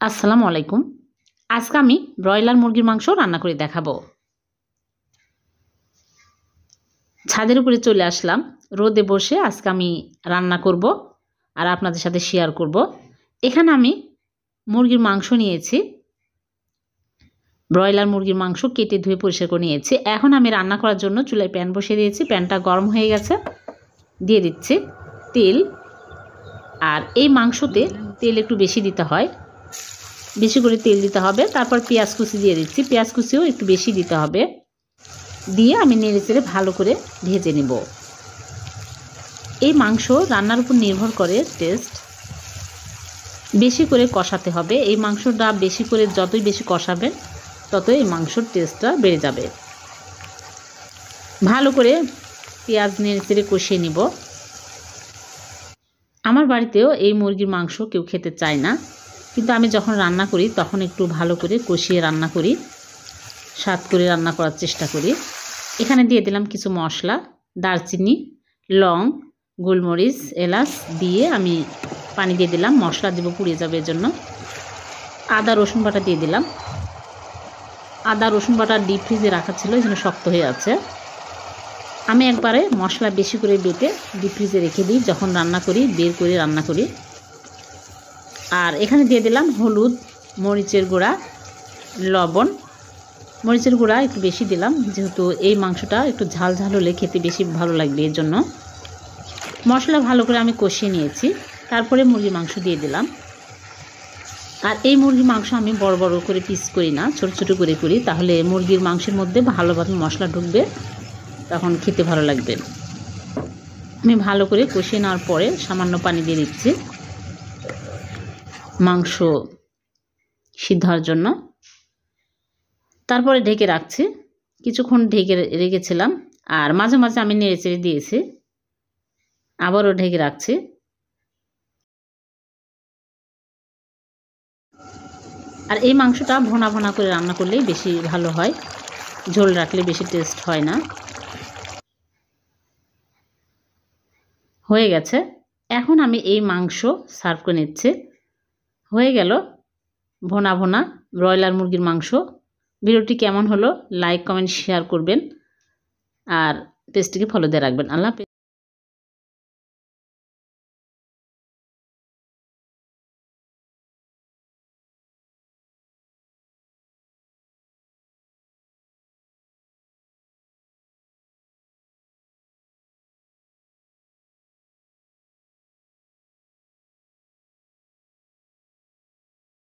আসসালামু আলাইকুম। আজকে আমি ব্রয়লার মুরগির মাংস রান্না করে দেখাবো। ছাদের উপরে চলে আসলাম, রোদে বসে আজকে আমি রান্না করব আর আপনাদের সাথে শেয়ার করব। এখানে আমি মুরগির মাংস নিয়েছি, ব্রয়লার মুরগির মাংস কেটে ধুয়ে পরিষ্কার করে নিয়েছি। এখন আমি রান্না করার জন্য চুলায় প্যান বসিয়ে দিয়েছি। প্যানটা গরম হয়ে গেছে, দিয়ে দিচ্ছি তেল। আর এই মাংসতে তেল একটু বেশি দিতে হয়, বেশি করে তেল দিতে হবে। তারপর পেঁয়াজ কুচি দিয়ে দিচ্ছি, পেঁয়াজ কুচিও একটু বেশি দিতে হবে। দিয়ে আমি নেড়েচেড়ে ভালো করে ভেজে নেব। এই মাংস রান্নার উপর নির্ভর করে টেস্ট। বেশি করে কষাতে হবে। এই মাংসটা বেশি করে যতই বেশি কষাবেন ততই এই মাংসর টেস্টটা বেড়ে যাবে। ভালো করে পেঁয়াজ নেড়েচেড়ে কষিয়ে নিব। আমার বাড়িতেও এই মুরগির মাংস কেউ খেতে চায় না, কিন্তু আমি যখন রান্না করি তখন একটু ভালো করে কষিয়ে রান্না করি, স্বাদ করে রান্না করার চেষ্টা করি। এখানে দিয়ে দিলাম কিছু মশলা, দারচিনি, লং, গোলমরিচ, এলাচ দিয়ে আমি পানি দিয়ে দিলাম। মশলা দেবো, পুড়িয়ে যাবে এর জন্য। আদা রসুন বাটা দিয়ে দিলাম। আদা রসুন বাটা ডিপ ফ্রিজে রাখা ছিল, এই জন্য শক্ত হয়ে আছে। আমি একবারে মশলা বেশি করে বেটে ডিপ ফ্রিজে রেখে দিই, যখন রান্না করি বের করে রান্না করি। আর এখানে দিয়ে দিলাম হলুদ, মরিচের গুঁড়া, লবণ। মরিচের গুঁড়া একটু বেশি দিলাম, যেহেতু এই মাংসটা একটু ঝাল ঝাল হলে খেতে বেশি ভালো লাগবে, এর জন্য। মশলা ভালো করে আমি কষিয়ে নিয়েছি। তারপরে মুরগির মাংস দিয়ে দিলাম। আর এই মুরগির মাংস আমি বড় বড় করে পিস করি না, ছোট ছোট করে করি, তাহলে মুরগির মাংসের মধ্যে ভালোভাবে মশলা ঢুকবে, তখন খেতে ভালো লাগবে। আমি ভালো করে কষিয়ে নেওয়ার পরে সামান্য পানি দিয়ে দিচ্ছি মাংস সিদ্ধ হওয়ার জন্য। তারপরে ঢেকে রাখছি। কিছুক্ষণ ঢেকে রেখেছিলাম, আর মাঝে মাঝে আমি নেড়েচেড়ে দিয়েছি। আবারও ঢেকে রাখছি। আর এই মাংসটা ভোনা ভোনা করে রান্না করলেই বেশি ভালো হয়, ঝোল রাখলে বেশি টেস্ট হয় না। হয়ে গেছে। এখন আমি এই মাংস সার্ভ করে নিচ্ছি। হয়ে গেল ভোনা ভোনা ব্রয়লার মুরগির মাংস। ভিডিওটি কেমন হলো লাইক, কমেন্ট, শেয়ার করবেন, আর পেজটিকে ফলো দিয়ে রাখবেন। আল্লাহ হাফেজ।